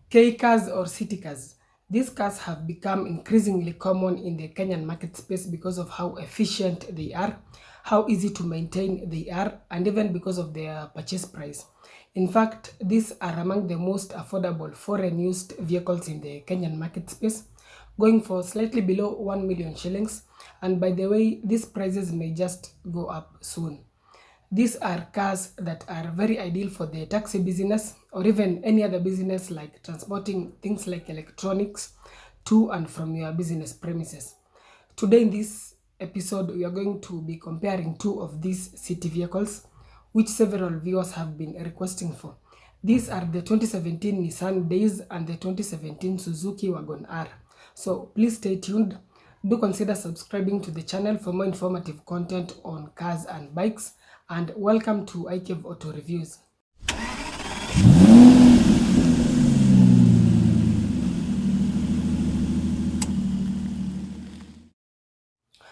K cars or city cars. These cars have become increasingly common in the Kenyan market space because of how efficient they are, how easy to maintain they are, and even because of their purchase price. In fact, these are among the most affordable foreign used vehicles in the Kenyan market space, going for slightly below 1 million shillings. And by the way, these prices may just go up soon. These are cars that are very ideal for the taxi business or even any other business like transporting things like electronics to and from your business premises. Today in this episode, we are going to be comparing two of these city vehicles, which several viewers have been requesting for. These are the 2017 Nissan Dayz and the 2017 Suzuki Wagon R. So please stay tuned. Do consider subscribing to the channel for more informative content on cars and bikes. And welcome to iCave Auto Reviews.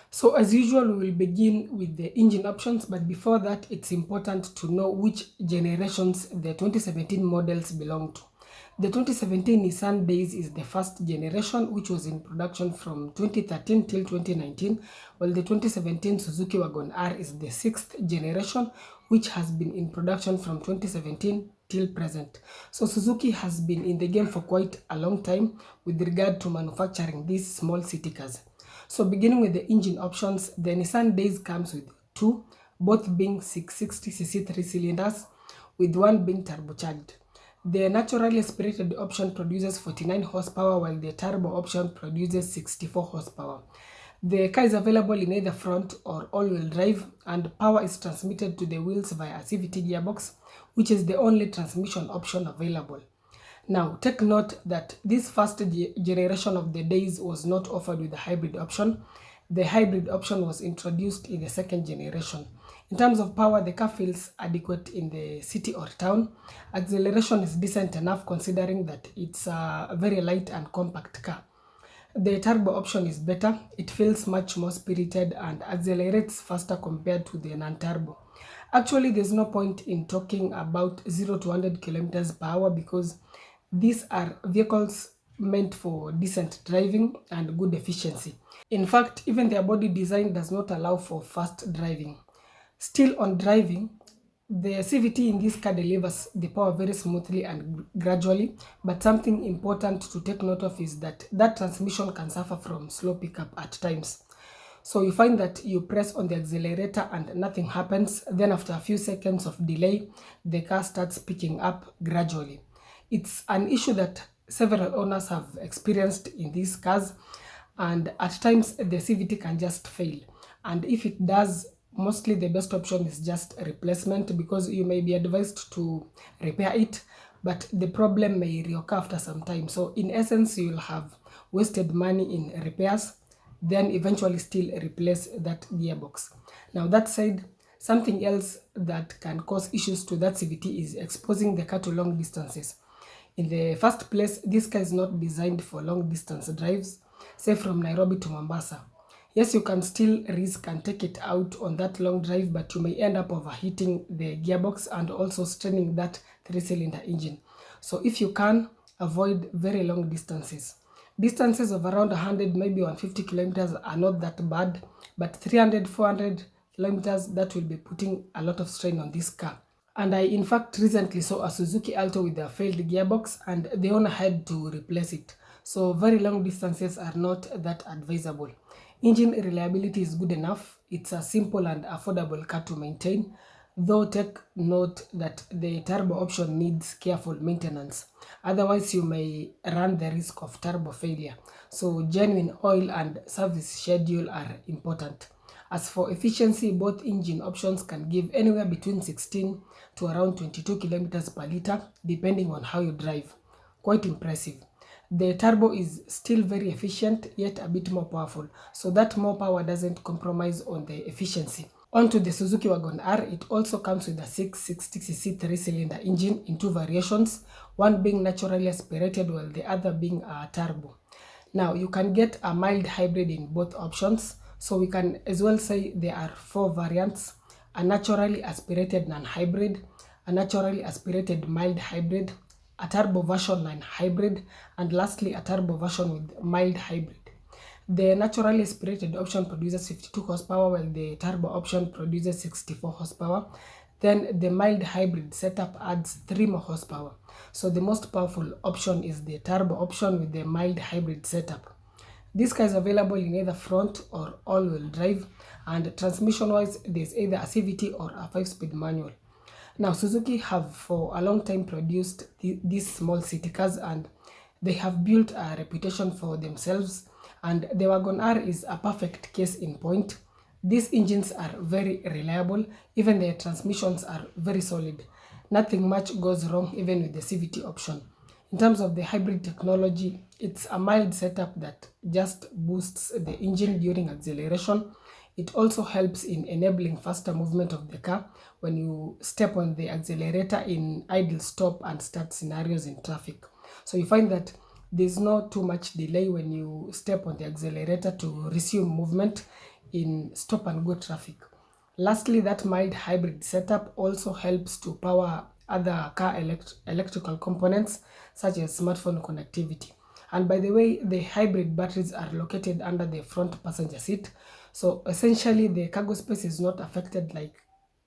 So as usual, we will begin with the engine options, but before that, it's important to know which generations the 2017 models belong to. The 2017 Nissan Dayz is the first generation, which was in production from 2013 till 2019, while the 2017 Suzuki Wagon R is the sixth generation, which has been in production from 2017 till present. So Suzuki has been in the game for quite a long time with regard to manufacturing these small city cars. So beginning with the engine options, the Nissan Dayz comes with two, both being 660cc 3 cylinders, with one being turbocharged. The naturally aspirated option produces 49 horsepower while the turbo option produces 64 horsepower. The car is available in either front or all-wheel drive, and power is transmitted to the wheels via a CVT gearbox, which is the only transmission option available. Now, take note that this first generation of the Dayz was not offered with the hybrid option. The hybrid option was introduced in the second generation. In terms of power, the car feels adequate in the city or town. Acceleration is decent enough considering that it's a very light and compact car. The turbo option is better. It feels much more spirited and accelerates faster compared to the non-turbo. Actually, there's no point in talking about 0 to 100 kilometers per hour because these are vehicles meant for decent driving and good efficiency. In fact, even their body design does not allow for fast driving. Still on driving, the CVT in this car delivers the power very smoothly and gradually, but something important to take note of is that that transmission can suffer from slow pickup at times. So you find that you press on the accelerator and nothing happens, then after a few seconds of delay, the car starts picking up gradually. It's an issue that several owners have experienced in these cars, and at times the CVT can just fail. And if it does, mostly the best option is just a replacement because you may be advised to repair it, but the problem may reoccur after some time. So in essence, you'll have wasted money in repairs, then eventually still replace that gearbox. Now that said, something else that can cause issues to that CVT is exposing the car to long distances. In the first place, this car is not designed for long distance drives, say from Nairobi to Mombasa. Yes, you can still risk and take it out on that long drive, but you may end up overheating the gearbox and also straining that three-cylinder engine. So if you can, avoid very long distances. Distances of around 100, maybe 150 kilometers are not that bad, but 300, 400 kilometers, that will be putting a lot of strain on this car. And I in fact recently saw a Suzuki Alto with a failed gearbox and the owner had to replace it. So very long distances are not that advisable. Engine reliability is good enough. It's a simple and affordable car to maintain, though take note that the turbo option needs careful maintenance. Otherwise, you may run the risk of turbo failure. So genuine oil and service schedule are important. As for efficiency, both engine options can give anywhere between 16 to around 22 kilometers per liter, depending on how you drive. Quite impressive. The turbo is still very efficient, yet a bit more powerful, so that more power doesn't compromise on the efficiency. Onto the Suzuki Wagon R, it also comes with a 660cc 3-cylinder engine in two variations, one being naturally aspirated while the other being a turbo. Now, you can get a mild hybrid in both options, so we can as well say there are four variants: a naturally aspirated non-hybrid, a naturally aspirated mild hybrid, a turbo version and hybrid, and lastly a turbo version with mild hybrid. The naturally aspirated option produces 52 horsepower while the turbo option produces 64 horsepower. Then the mild hybrid setup adds 3 more horsepower. So the most powerful option is the turbo option with the mild hybrid setup. This car is available in either front or all-wheel drive, and transmission-wise, there's either a CVT or a 5-speed manual. Now, Suzuki have for a long time produced these small city cars, and they have built a reputation for themselves, and the Wagon R is a perfect case in point. These engines are very reliable, even their transmissions are very solid. Nothing much goes wrong even with the CVT option. In terms of the hybrid technology, it's a mild setup that just boosts the engine during acceleration. It also helps in enabling faster movement of the car when you step on the accelerator in idle stop and start scenarios in traffic. So you find that there's not too much delay when you step on the accelerator to resume movement in stop and go traffic. Lastly, that mild hybrid setup also helps to power other car electrical components such as smartphone connectivity. And by the way, the hybrid batteries are located under the front passenger seat. So essentially, the cargo space is not affected like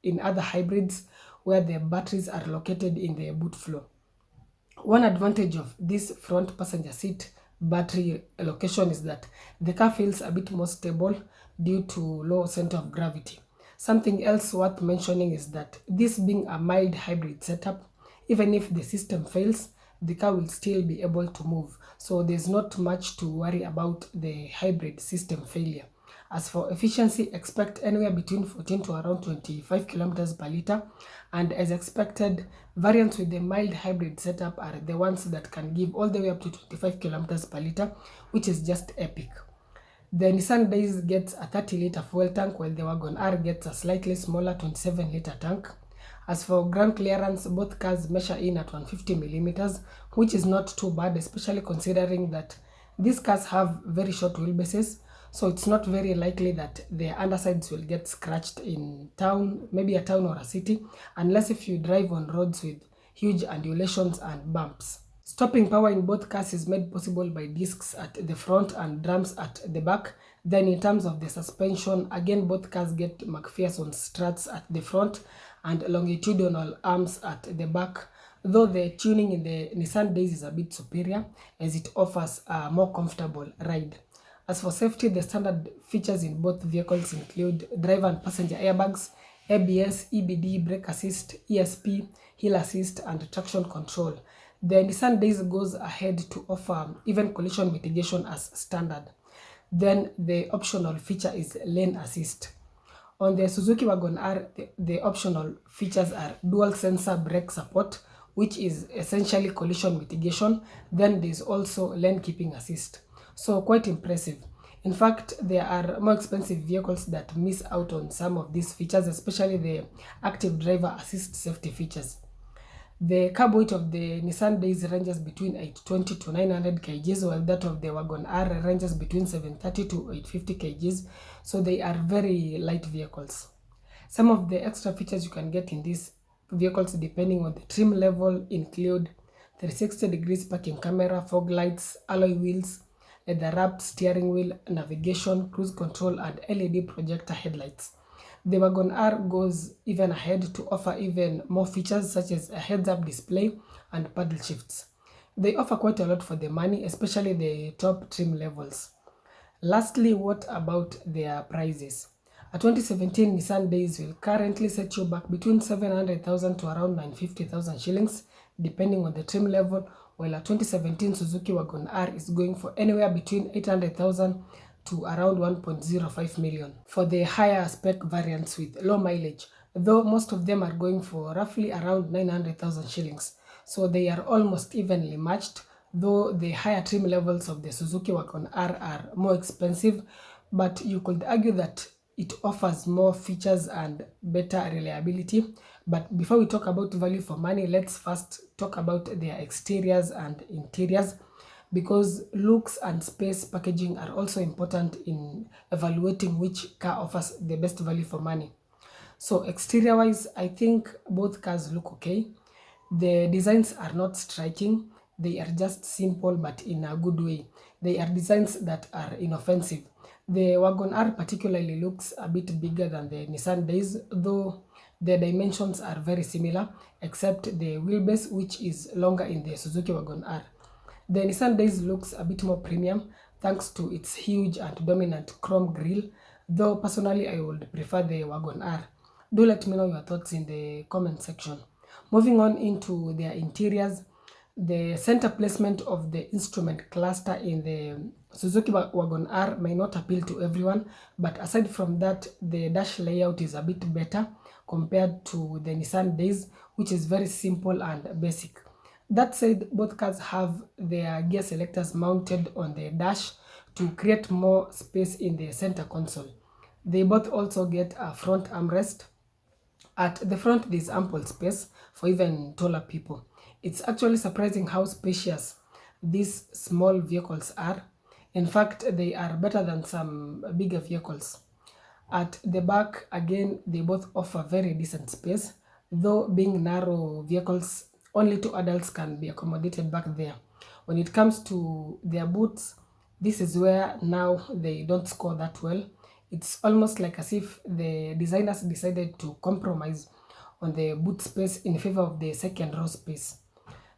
in other hybrids where the batteries are located in the boot floor. One advantage of this front passenger seat battery location is that the car feels a bit more stable due to low center of gravity. Something else worth mentioning is that this being a mild hybrid setup, even if the system fails, the car will still be able to move. So there's not much to worry about the hybrid system failure. As for efficiency, expect anywhere between 14 to around 25 kilometers per liter, and as expected, variants with the mild hybrid setup are the ones that can give all the way up to 25 kilometers per liter, which is just epic. The Nissan Dayz gets a 30-liter fuel tank, while the Wagon R gets a slightly smaller 27-liter tank. As for ground clearance, both cars measure in at 150 millimeters, which is not too bad, especially considering that these cars have very short wheelbases, so it's not very likely that their undersides will get scratched in town, maybe a town or a city, unless if you drive on roads with huge undulations and bumps. Stopping power in both cars is made possible by discs at the front and drums at the back. Then in terms of the suspension, again both cars get McPherson struts at the front and longitudinal arms at the back, though the tuning in the Nissan Dayz is a bit superior as it offers a more comfortable ride. As for safety, the standard features in both vehicles include driver and passenger airbags, ABS, EBD, brake assist, ESP, hill assist, and traction control. The Nissan Dayz goes ahead to offer even collision mitigation as standard. Then the optional feature is lane assist. On the Suzuki Wagon R, the optional features are dual sensor brake support, which is essentially collision mitigation. Then there's also lane keeping assist. So quite impressive. In fact, there are more expensive vehicles that miss out on some of these features, especially the active driver assist safety features. The carb weight of the Nissan Dayz ranges between 820 to 900 kgs, while that of the Wagon R ranges between 730 to 850 kgs, so they are very light vehicles. Some of the extra features you can get in these vehicles depending on the trim level include 360 degrees parking camera, fog lights, alloy wheels, leather wrapped steering wheel, navigation, cruise control, and LED projector headlights. The Wagon R goes even ahead to offer even more features such as a heads-up display and paddle shifts. They offer quite a lot for the money, especially the top trim levels. Lastly, what about their prices? A 2017 Nissan Dayz will currently set you back between 700,000 to around 950,000 shillings, depending on the trim level, while a 2017 Suzuki Wagon R is going for anywhere between 800,000 to around 1.05 million for the higher spec variants with low mileage, though most of them are going for roughly around 900,000 shillings. So they are almost evenly matched, though the higher trim levels of the Suzuki Wagon R are more expensive, but you could argue that it offers more features and better reliability. But before we talk about value for money, let's first talk about their exteriors and interiors, because looks and space packaging are also important in evaluating which car offers the best value for money. So exterior wise, I think both cars look okay. The designs are not striking, they are just simple but in a good way. They are designs that are inoffensive. The Wagon R particularly looks a bit bigger than the Nissan Dayz, though the dimensions are very similar, except the wheelbase, which is longer in the Suzuki Wagon R. The Nissan Dayz looks a bit more premium thanks to its huge and dominant chrome grille, though personally I would prefer the Wagon R. Do let me know your thoughts in the comment section. Moving on into their interiors, the center placement of the instrument cluster in the Suzuki Wagon R may not appeal to everyone, but aside from that, the dash layout is a bit better compared to the Nissan Dayz, which is very simple and basic. That said, both cars have their gear selectors mounted on the dash to create more space in the center console. They both also get a front armrest. At the front, there's ample space for even taller people. It's actually surprising how spacious these small vehicles are. In fact, they are better than some bigger vehicles. At the back, again, they both offer very decent space, though being narrow vehicles, only two adults can be accommodated back there. When it comes to their boots, this is where now they don't score that well. It's almost like as if the designers decided to compromise on the boot space in favor of the second row space.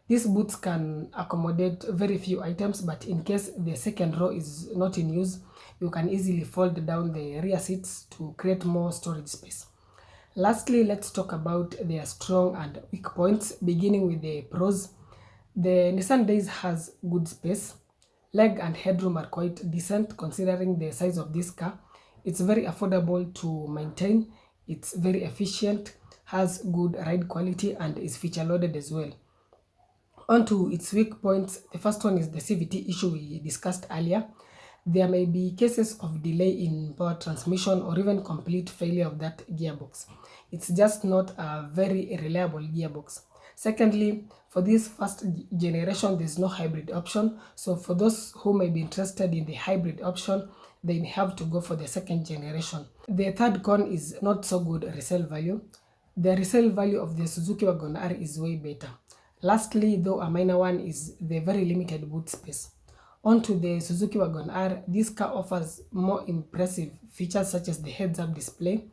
These boots can accommodate very few items, but in case the second row is not in use, you can easily fold down the rear seats to create more storage space. Lastly, let's talk about their strong and weak points, beginning with the pros. The Nissan Dayz has good space. Leg and headroom are quite decent considering the size of this car. It's very affordable to maintain, it's very efficient, has good ride quality, and is feature loaded as well. On to its weak points, the first one is the CVT issue we discussed earlier. There may be cases of delay in power transmission or even complete failure of that gearbox. It's just not a very reliable gearbox. Secondly, for this first generation, there's no hybrid option. So for those who may be interested in the hybrid option, they may have to go for the second generation. The third con is not so good resale value. The resale value of the Suzuki Wagon R is way better. Lastly, though a minor one, is the very limited boot space. Onto the Suzuki Wagon R, this car offers more impressive features such as the heads-up display.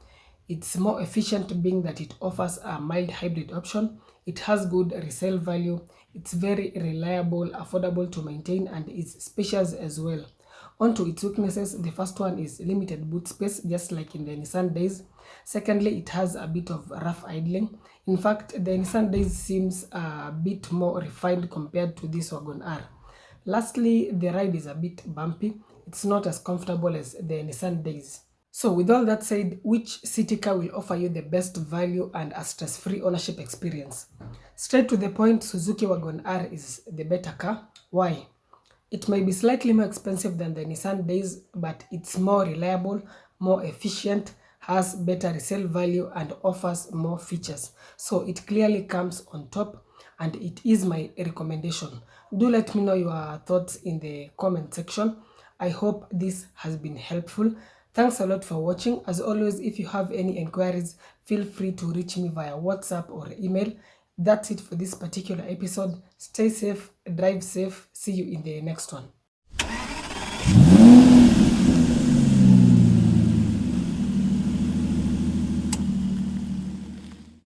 It's more efficient being that it offers a mild hybrid option. It has good resale value. It's very reliable, affordable to maintain, and is spacious as well. Onto its weaknesses, the first one is limited boot space, just like in the Nissan Dayz. Secondly, it has a bit of rough idling. In fact, the Nissan Dayz seems a bit more refined compared to this Wagon R. Lastly, the ride is a bit bumpy. It's not as comfortable as the Nissan Dayz. So with all that said, which city car will offer you the best value and a stress-free ownership experience? Straight to the point, Suzuki Wagon R is the better car. Why? It may be slightly more expensive than the Nissan Dayz, but it's more reliable, more efficient, has better resale value, and offers more features. So it clearly comes on top, and it is my recommendation. Do let me know your thoughts in the comment section. I hope this has been helpful. Thanks a lot for watching. As always, if you have any inquiries, feel free to reach me via WhatsApp or email. That's it for this particular episode. Stay safe, drive safe. See you in the next one.